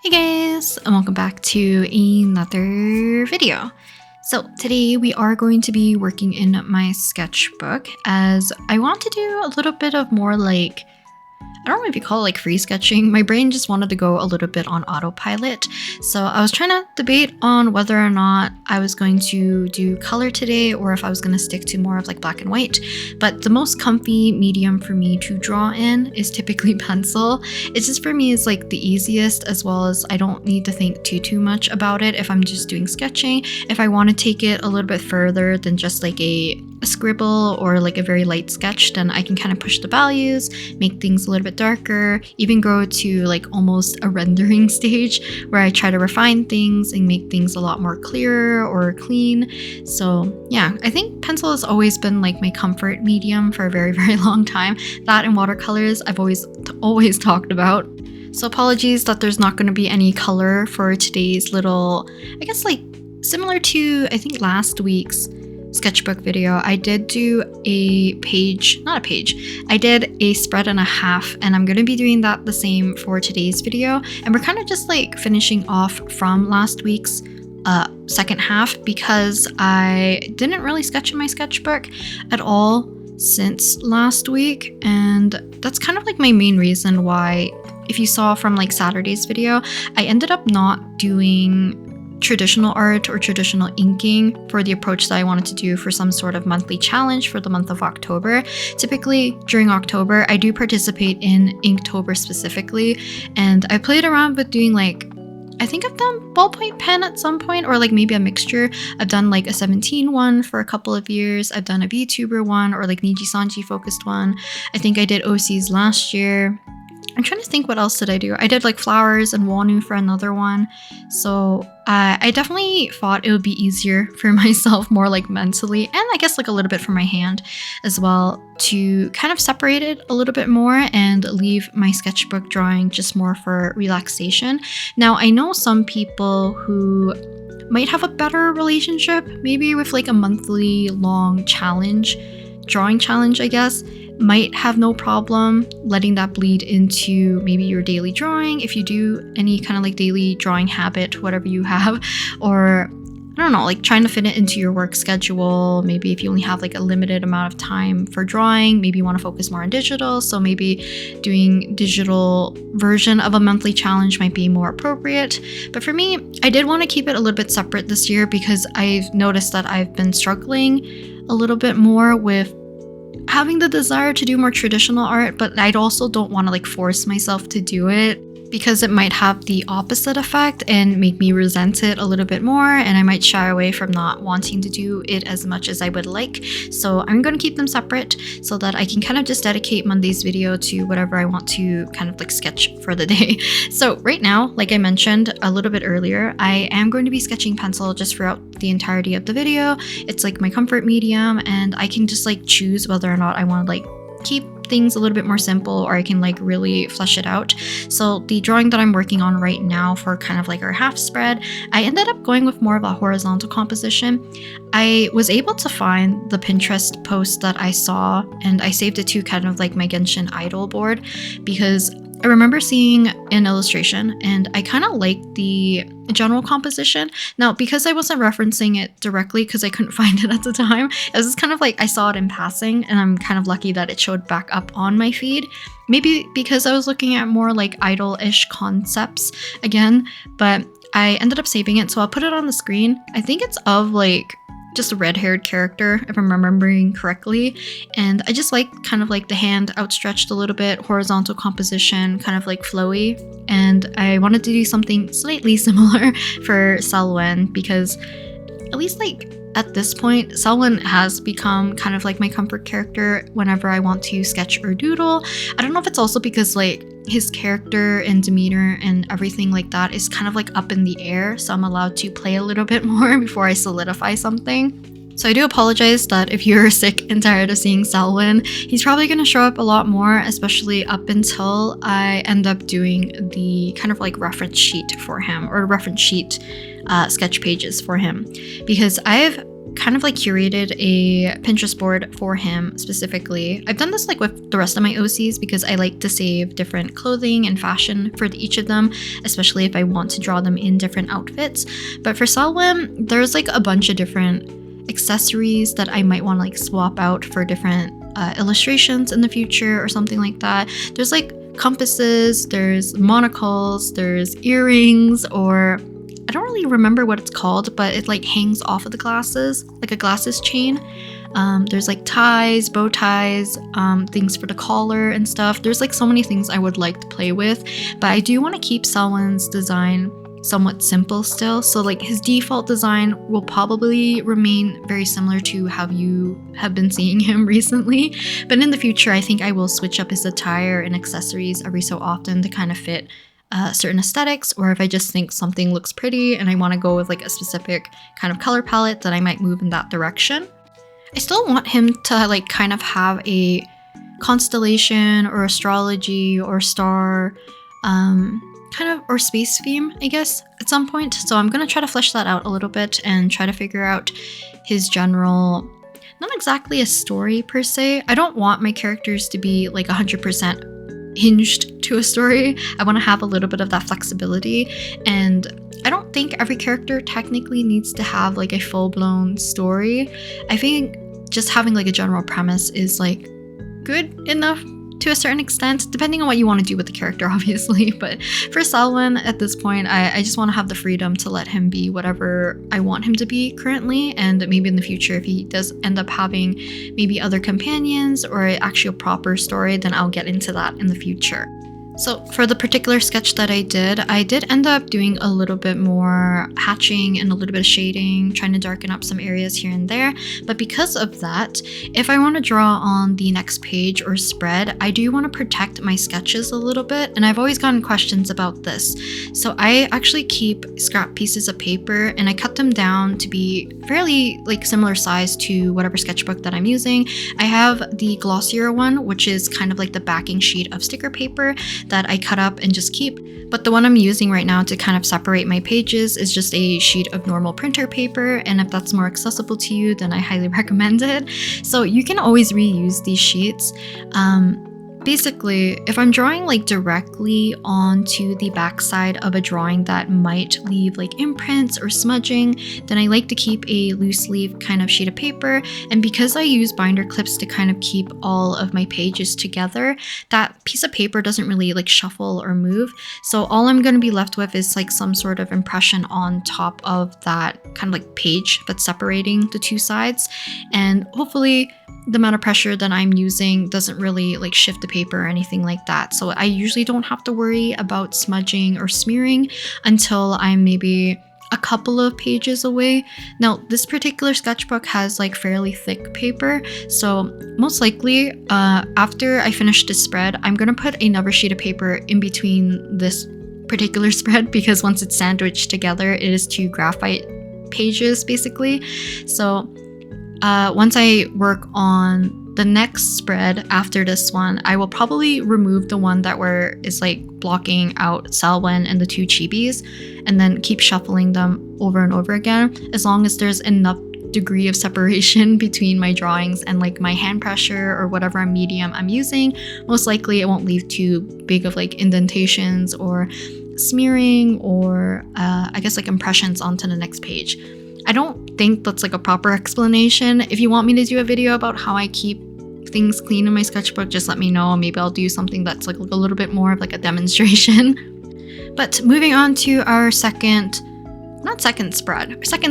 Hey guys, and welcome back to another video. So today we are going to be working in my sketchbook as I want to do a little bit of more I don't know if you call it like free sketching. My brain just wanted to go a little bit on autopilot. So I was trying to debate on whether or not I was going to do color today or if I was going to stick to more of like black and white. But the most comfy medium for me to draw in is typically pencil. It's just for me is like the easiest, as well as I don't need to think too much about it if I'm just doing sketching. If I want to take it a little bit further than just like a scribble or like a very light sketch, then I can kind of push the values, make things a little bit darker, even go to like almost a rendering stage where I try to refine things and make things a lot more clearer or clean. So yeah, I think pencil has always been like my comfort medium for a very long time. That and watercolors I've always talked about. So apologies that there's not going to be any color for today's little, I guess like similar to I think last week's sketchbook video. I did do I did a spread and a half, and I'm going to be doing that the same for today's video. And we're kind of just like finishing off from last week's second half because I didn't really sketch in my sketchbook at all since last week, and that's kind of like my main reason why, if you saw from like Saturday's video, I ended up not doing traditional art or traditional inking for the approach that I wanted to do for some sort of monthly challenge for the month of October. Typically during October, I do participate in Inktober specifically, and I played around with doing like, I think I've done ballpoint pen at some point, or like maybe a mixture. I've done like a 17 one for a couple of years. I've done a VTuber one or like Niji Sanji focused one. I think I did OCs last year. I'm trying to think what else did I do. I did like flowers and Wonu for another one. So I definitely thought it would be easier for myself, more like mentally, and I guess like a little bit for my hand as well, to kind of separate it a little bit more and leave my sketchbook drawing just more for relaxation. Now, I know some people who might have a better relationship maybe with like a monthly long drawing challenge, I guess, might have no problem letting that bleed into maybe your daily drawing if you do any kind of like daily drawing habit, whatever you have, or I don't know, like trying to fit it into your work schedule. Maybe if you only have like a limited amount of time for drawing, maybe you want to focus more on digital, so maybe doing digital version of a monthly challenge might be more appropriate. But for me, I did want to keep it a little bit separate this year because I've noticed that I've been struggling a little bit more with having the desire to do more traditional art, but I also don't want to like force myself to do it because it might have the opposite effect and make me resent it a little bit more, and I might shy away from not wanting to do it as much as I would like. So I'm going to keep them separate so that I can kind of just dedicate Monday's video to whatever I want to kind of like sketch for the day. So right now, like I mentioned a little bit earlier, I am going to be sketching pencil just throughout the entirety of the video. It's like my comfort medium, and I can just like choose whether or not I want to like keep things a little bit more simple or I can like really flesh it out. So the drawing that I'm working on right now for kind of like our half spread, I ended up going with more of a horizontal composition. I was able to find the Pinterest post that I saw, and I saved it to kind of like my Genshin Idol board because I remember seeing an illustration and I kind of liked the general composition. Now, because I wasn't referencing it directly because I couldn't find it at the time, it was just kind of like I saw it in passing, and I'm kind of lucky that it showed back up on my feed. Maybe because I was looking at more like idol-ish concepts again, but I ended up saving it, so I'll put it on the screen. I think it's of like just a red-haired character, if I'm remembering correctly, and I just like kind of like the hand outstretched a little bit, horizontal composition, kind of like flowy, and I wanted to do something slightly similar for Selwyn because at least like at this point, Selwyn has become kind of like my comfort character whenever I want to sketch or doodle. I don't know if it's also because like his character and demeanor and everything like that is kind of like up in the air, so I'm allowed to play a little bit more before I solidify something. So I do apologize that if you're sick and tired of seeing Selwyn, he's probably going to show up a lot more, especially up until I end up doing the kind of like reference sheet for him, or reference sheet sketch pages for him, because I've kind of like curated a Pinterest board for him specifically. I've done this like with the rest of my OCs because I like to save different clothing and fashion for each of them, especially if I want to draw them in different outfits. But for Selwyn, there's like a bunch of different accessories that I might want to like swap out for different illustrations in the future or something like that. There's like compasses, there's monocles, there's earrings, or I don't really remember what it's called, but it like hangs off of the glasses, like a glasses chain. There's like ties, bow ties, things for the collar and stuff. There's like so many things I would like to play with, but I do want to keep Selwyn's design somewhat simple still. So like his default design will probably remain very similar to how you have been seeing him recently. But in the future, I think I will switch up his attire and accessories every so often to kind of fit certain aesthetics, or if I just think something looks pretty and I want to go with like a specific kind of color palette, then I might move in that direction. I still want him to like kind of have a constellation or astrology or star kind of or space theme, I guess, at some point. So I'm gonna try to flesh that out a little bit and try to figure out his general, not exactly a story per se. I don't want my characters to be like 100% hinged to a story. I want to have a little bit of that flexibility, and I don't think every character technically needs to have like a full-blown story. I think just having like a general premise is like good enough to a certain extent, depending on what you want to do with the character, obviously. But for Selwyn, at this point, I just want to have the freedom to let him be whatever I want him to be currently, and maybe in the future, if he does end up having maybe other companions or an actual proper story, then I'll get into that in the future. So for the particular sketch that I did end up doing a little bit more hatching and a little bit of shading, trying to darken up some areas here and there. But because of that, if I want to draw on the next page or spread, I do want to protect my sketches a little bit. And I've always gotten questions about this. So I actually keep scrap pieces of paper and I cut them down to be fairly like similar size to whatever sketchbook that I'm using. I have the glossier one, which is kind of like the backing sheet of sticker paper that I cut up and just keep. But the one I'm using right now to kind of separate my pages is just a sheet of normal printer paper, and if that's more accessible to you, then I highly recommend it. So you can always reuse these sheets. Basically, if I'm drawing like directly onto the backside of a drawing that might leave like imprints or smudging, then I like to keep a loose leaf kind of sheet of paper. And because I use binder clips to kind of keep all of my pages together, that piece of paper doesn't really like shuffle or move. So all I'm going to be left with is like some sort of impression on top of that kind of like page that's separating the two sides. And hopefully the amount of pressure that I'm using doesn't really like shift the paper or anything like that. So I usually don't have to worry about smudging or smearing until I'm maybe a couple of pages away. Now, this particular sketchbook has like fairly thick paper, so most likely after I finish this spread, I'm gonna put another sheet of paper in between this particular spread, because once it's sandwiched together, it is two graphite pages basically. So once I work on the next spread after this one, I will probably remove the one that is like blocking out Selwyn and the two chibis, and then keep shuffling them over and over again, as long as there's enough degree of separation between my drawings and like my hand pressure or whatever medium I'm using. Most likely it won't leave too big of like indentations or smearing or I guess like impressions onto the next page. I don't think that's like a proper explanation. If you want me to do a video about how I keep things clean in my sketchbook, just let me know. Maybe I'll do something that's like a little bit more of like a demonstration. But moving on to our second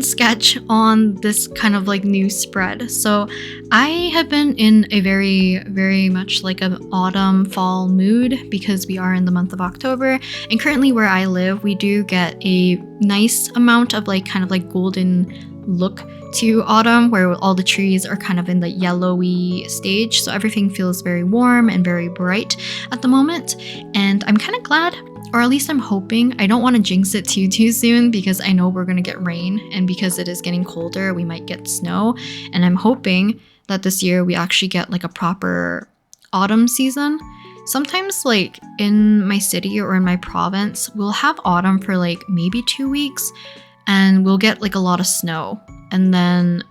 sketch on this kind of like new spread. So I have been in a very much like an autumn fall mood because we are in the month of October, and currently where I live, we do get a nice amount of like kind of like golden look to autumn, where all the trees are kind of in the yellowy stage. So everything feels very warm and very bright at the moment, and I'm kind of glad. Or at least I'm hoping. I don't want to jinx it too soon, because I know we're going to get rain, and because it is getting colder, we might get snow. And I'm hoping that this year we actually get like a proper autumn season. Sometimes like in my city or in my province, we'll have autumn for like maybe 2 weeks, and we'll get like a lot of snow. And then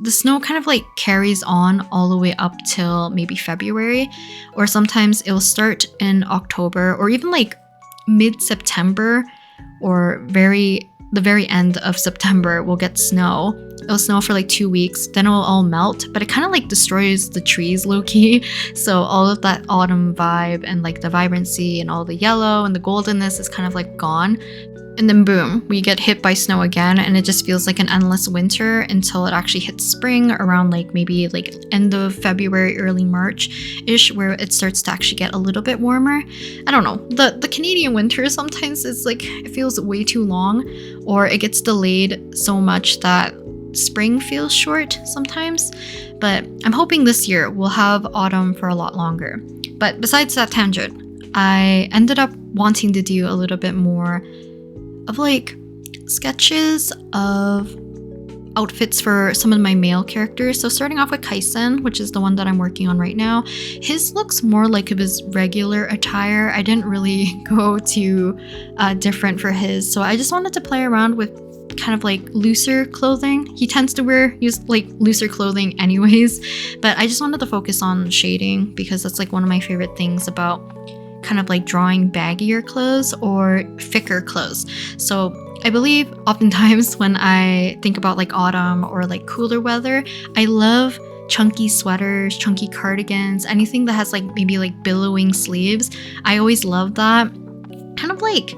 the snow kind of like carries on all the way up till maybe February, or sometimes it will start in October or even like mid-September or the very end of September we'll get snow. It'll snow for like 2 weeks, then it'll all melt, but it kind of like destroys the trees low-key. So all of that autumn vibe and like the vibrancy and all the yellow and the goldenness is kind of like gone. And then boom, we get hit by snow again, and it just feels like an endless winter until it actually hits spring around like maybe like end of February, early March-ish, where it starts to actually get a little bit warmer. I don't know. The Canadian winter sometimes is like, it feels way too long, or it gets delayed so much that spring feels short sometimes. But I'm hoping this year we'll have autumn for a lot longer. But besides that tangent, I ended up wanting to do a little bit more of like sketches of outfits for some of my male characters. So starting off with Kaisen, which is the one that I'm working on right now, his looks more like of his regular attire. I didn't really go too different for his, so I just wanted to play around with kind of like looser clothing. He tends to use like looser clothing anyways, but I just wanted to focus on shading because that's like one of my favorite things about kind of like drawing baggier clothes or thicker clothes. So I believe oftentimes when I think about like autumn or like cooler weather, I love chunky sweaters, chunky cardigans, anything that has like maybe like billowing sleeves. I always love that. Kind of like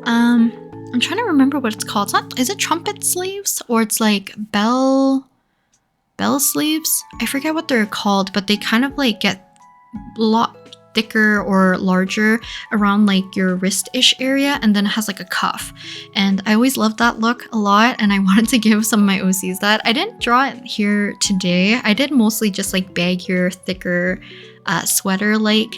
I'm trying to remember what it's called. Is it trumpet sleeves, or it's like bell sleeves? I forget what they're called, but they kind of like get a lot thicker or larger around like your wrist-ish area, and then it has like a cuff. And I always loved that look a lot, and I wanted to give some of my OCs that. I didn't draw it here today. I did mostly just like baggier, thicker sweater-like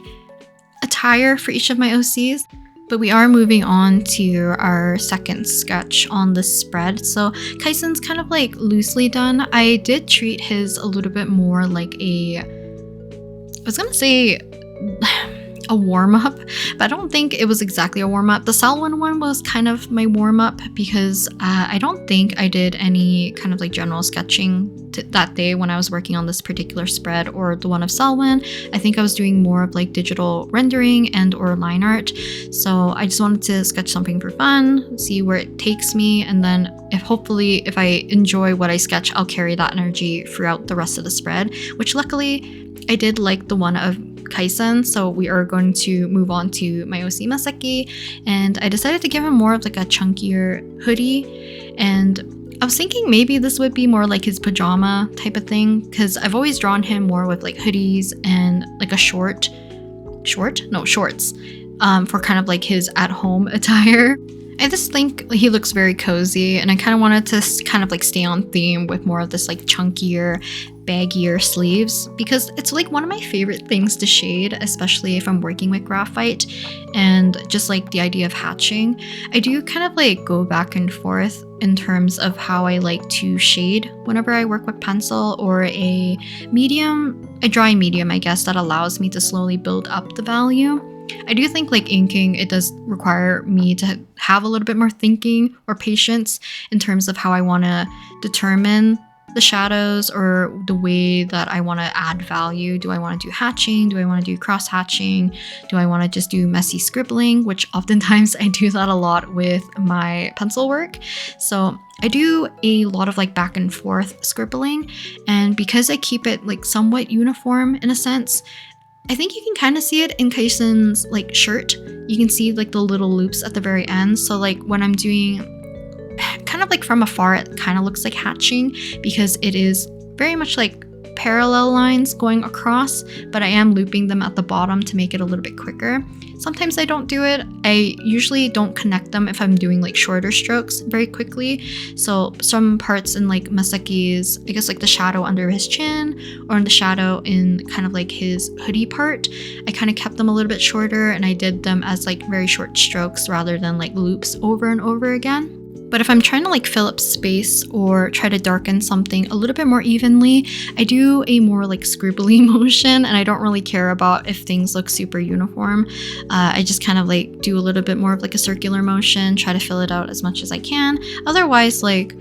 attire for each of my OCs. But we are moving on to our second sketch on the spread. So Kaisen's kind of like loosely done. I did treat his a little bit more like I was gonna say a warm-up, but I don't think it was exactly a warm-up. The Selwyn one was kind of my warm-up because I don't think I did any kind of like general sketching that day when I was working on this particular spread or the one of Selwyn. I think I was doing more of like digital rendering and or line art. So I just wanted to sketch something for fun, see where it takes me, and then if I enjoy what I sketch, I'll carry that energy throughout the rest of the spread, which luckily I did like the one of Kaisen, so we are going to move on to my OC Maseki, and I decided to give him more of like a chunkier hoodie, and I was thinking maybe this would be more like his pajama type of thing, because I've always drawn him more with like hoodies and like a shorts for kind of like his at-home attire. I just think he looks very cozy, and I kind of wanted to kind of like stay on theme with more of this like chunkier, baggier sleeves, because it's like one of my favorite things to shade, especially if I'm working with graphite and just like the idea of hatching. I do kind of like go back and forth in terms of how I like to shade whenever I work with pencil or a dry medium, I guess, that allows me to slowly build up the value. I do think like inking, it does require me to have a little bit more thinking or patience in terms of how I want to determine the shadows or the way that I want to add value. Do I want to do hatching? Do I want to do cross hatching? Do I want to just do messy scribbling? Which oftentimes I do that a lot with my pencil work. So I do a lot of like back and forth scribbling, and because I keep it like somewhat uniform in a sense, I think you can kind of see it in Kaisen's like shirt. You can see like the little loops at the very end. So like when I'm doing kind of like from afar, it kind of looks like hatching because it is very much like parallel lines going across, but I am looping them at the bottom to make it a little bit quicker. Sometimes I don't do it. I usually don't connect them if I'm doing like shorter strokes very quickly. So some parts in like Masaki's, I guess like the shadow under his chin or in the shadow in kind of like his hoodie part, I kind of kept them a little bit shorter, and I did them as like very short strokes rather than like loops over and over again. But if I'm trying to like fill up space or try to darken something a little bit more evenly, I do a more like scribbly motion, and I don't really care about if things look super uniform. I just kind of like do a little bit more of like a circular motion, try to fill it out as much as I can. Otherwise, like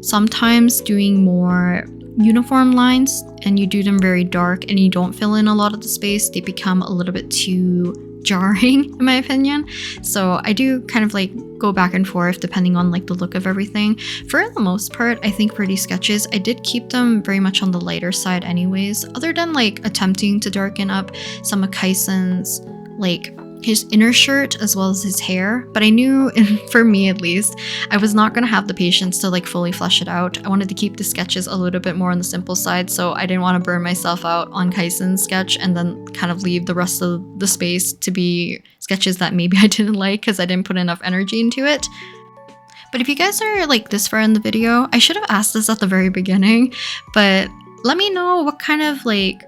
sometimes doing more uniform lines and you do them very dark and you don't fill in a lot of the space, they become a little bit too jarring in my opinion. So I do kind of like go back and forth depending on like the look of everything. For the most part, I think for these sketches, I did keep them very much on the lighter side anyways, other than like attempting to darken up some of Kaisen's like his inner shirt as well as his hair. But I knew, for me at least, I was not going to have the patience to like fully flesh it out. I wanted to keep the sketches a little bit more on the simple side, so I didn't want to burn myself out on Kaisen's sketch and then kind of leave the rest of the space to be sketches that maybe I didn't like because I didn't put enough energy into it. But if you guys are like this far in the video, I should have asked this at the very beginning, but let me know what kind of like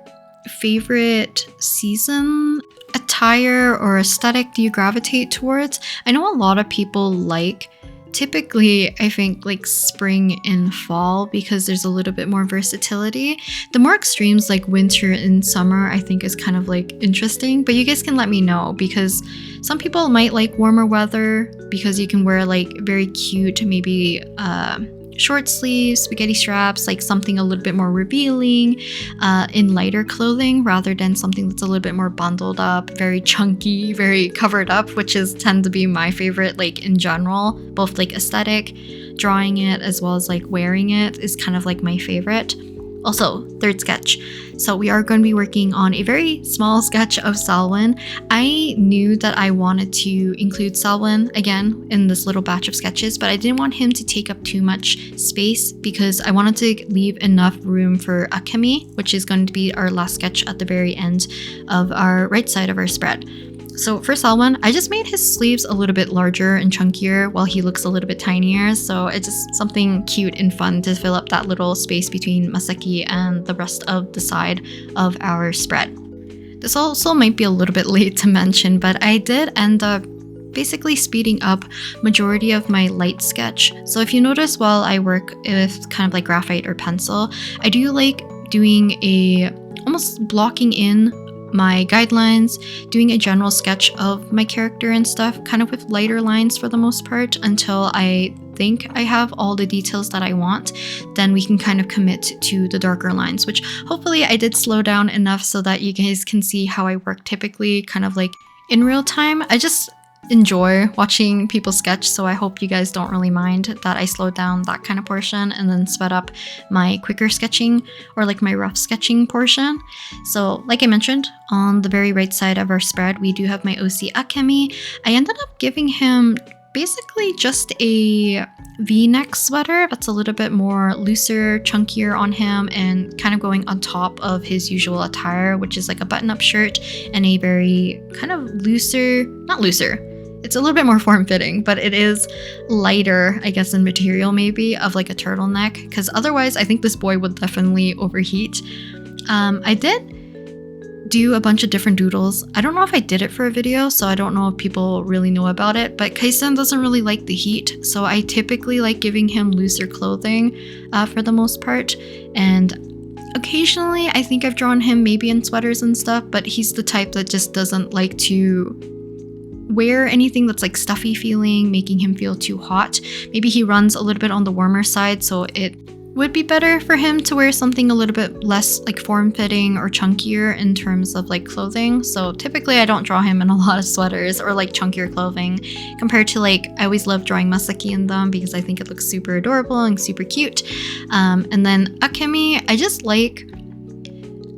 favorite season attire or aesthetic do you gravitate towards. I know a lot of people like, typically I think like spring and fall because there's a little bit more versatility. The more extremes like winter and summer I think is kind of like interesting, but you guys can let me know because some people might like warmer weather because you can wear like very cute maybe short sleeves, spaghetti straps, like something a little bit more revealing in lighter clothing rather than something that's a little bit more bundled up, very chunky, very covered up, which is tend to be my favorite like in general. Both like aesthetic, drawing it as well as like wearing it is kind of like my favorite. Also, third sketch. So we are going to be working on a very small sketch of Selwyn. I knew that I wanted to include Selwyn again in this little batch of sketches, but I didn't want him to take up too much space because I wanted to leave enough room for Akemi, which is going to be our last sketch at the very end of our right side of our spread. So for Selwyn, I just made his sleeves a little bit larger and chunkier while he looks a little bit tinier. So it's just something cute and fun to fill up that little space between Masaki and the rest of the side of our spread. This also might be a little bit late to mention, but I did end up basically speeding up majority of my light sketch. So if you notice while I work with kind of like graphite or pencil, I do like doing a almost blocking in my guidelines, doing a general sketch of my character and stuff, kind of with lighter lines for the most part until I think I have all the details that I want. Then we can kind of commit to the darker lines, which hopefully I did slow down enough so that you guys can see how I work typically kind of like in real time. I just enjoy watching people sketch, so I hope you guys don't really mind that I slowed down that kind of portion and then sped up my quicker sketching or like my rough sketching portion. So like I mentioned, on the very right side of our spread we do have my OC Akemi. I ended up giving him basically just a V-neck sweater that's a little bit more looser, chunkier on him and kind of going on top of his usual attire, which is like a button-up shirt and a very kind of looser, not looser, it's a little bit more form-fitting, but it is lighter, I guess, in material maybe, of like a turtleneck, because otherwise I think this boy would definitely overheat. I did do a bunch of different doodles. I don't know if I did it for a video, so I don't know if people really know about it, but Kaisen doesn't really like the heat, so I typically like giving him looser clothing for the most part, and occasionally I think I've drawn him maybe in sweaters and stuff, but he's the type that just doesn't like to wear anything that's like stuffy feeling, making him feel too hot. Maybe he runs a little bit on the warmer side, so it would be better for him to wear something a little bit less like form-fitting or chunkier in terms of like clothing. So typically I don't draw him in a lot of sweaters or like chunkier clothing compared to like, I always love drawing Masaki in them because I think it looks super adorable and super cute. And then Akemi,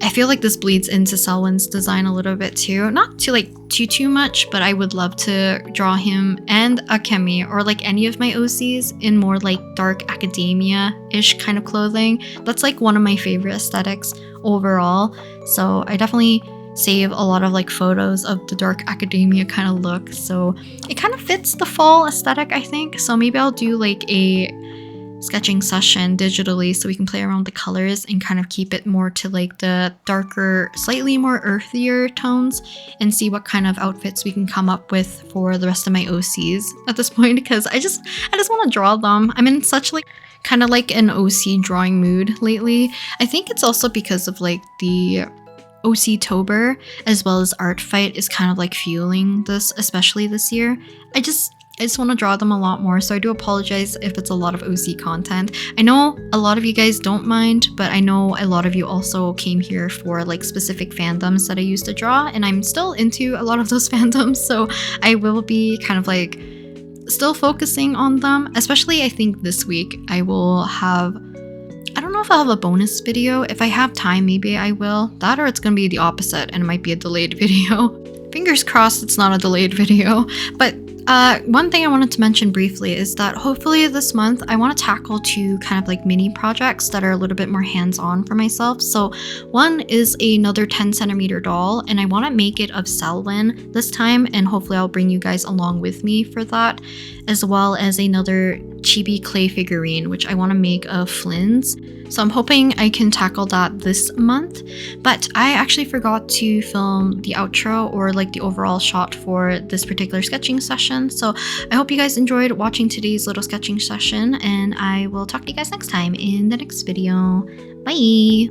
I feel like this bleeds into Selwyn's design a little bit too. Not to like too much, but I would love to draw him and Akemi or like any of my OCs in more like dark academia-ish kind of clothing. That's like one of my favorite aesthetics overall. So I definitely save a lot of like photos of the dark academia kind of look. So it kind of fits the fall aesthetic, I think. So maybe I'll do like a sketching session digitally so we can play around with the colors and kind of keep it more to like the darker, slightly more earthier tones and see what kind of outfits we can come up with for the rest of my OCs at this point, because I just want to draw them. I'm in such like kind of like an OC drawing mood lately. I think it's also because of like the OC-tober as well as Art Fight is kind of like fueling this, especially this year. I just want to draw them a lot more, so I do apologize if it's a lot of OC content. I know a lot of you guys don't mind, but I know a lot of you also came here for like specific fandoms that I used to draw, and I'm still into a lot of those fandoms, so I will be kind of like still focusing on them. Especially I think this week I will have, I don't know if I'll have a bonus video. If I have time, maybe I will. That or it's gonna be the opposite and it might be a delayed video. Fingers crossed it's not a delayed video. But one thing I wanted to mention briefly is that hopefully this month I want to tackle 2 kind of like mini projects that are a little bit more hands-on for myself. So one is another 10 centimeter doll, and I want to make it of Selwyn this time, and hopefully I'll bring you guys along with me for that, as well as another chibi clay figurine which I want to make of Flynn's. So I'm hoping I can tackle that this month. But I actually forgot to film the outro or like the overall shot for this particular sketching session. So I hope you guys enjoyed watching today's little sketching session, and I will talk to you guys next time in the next video. Bye!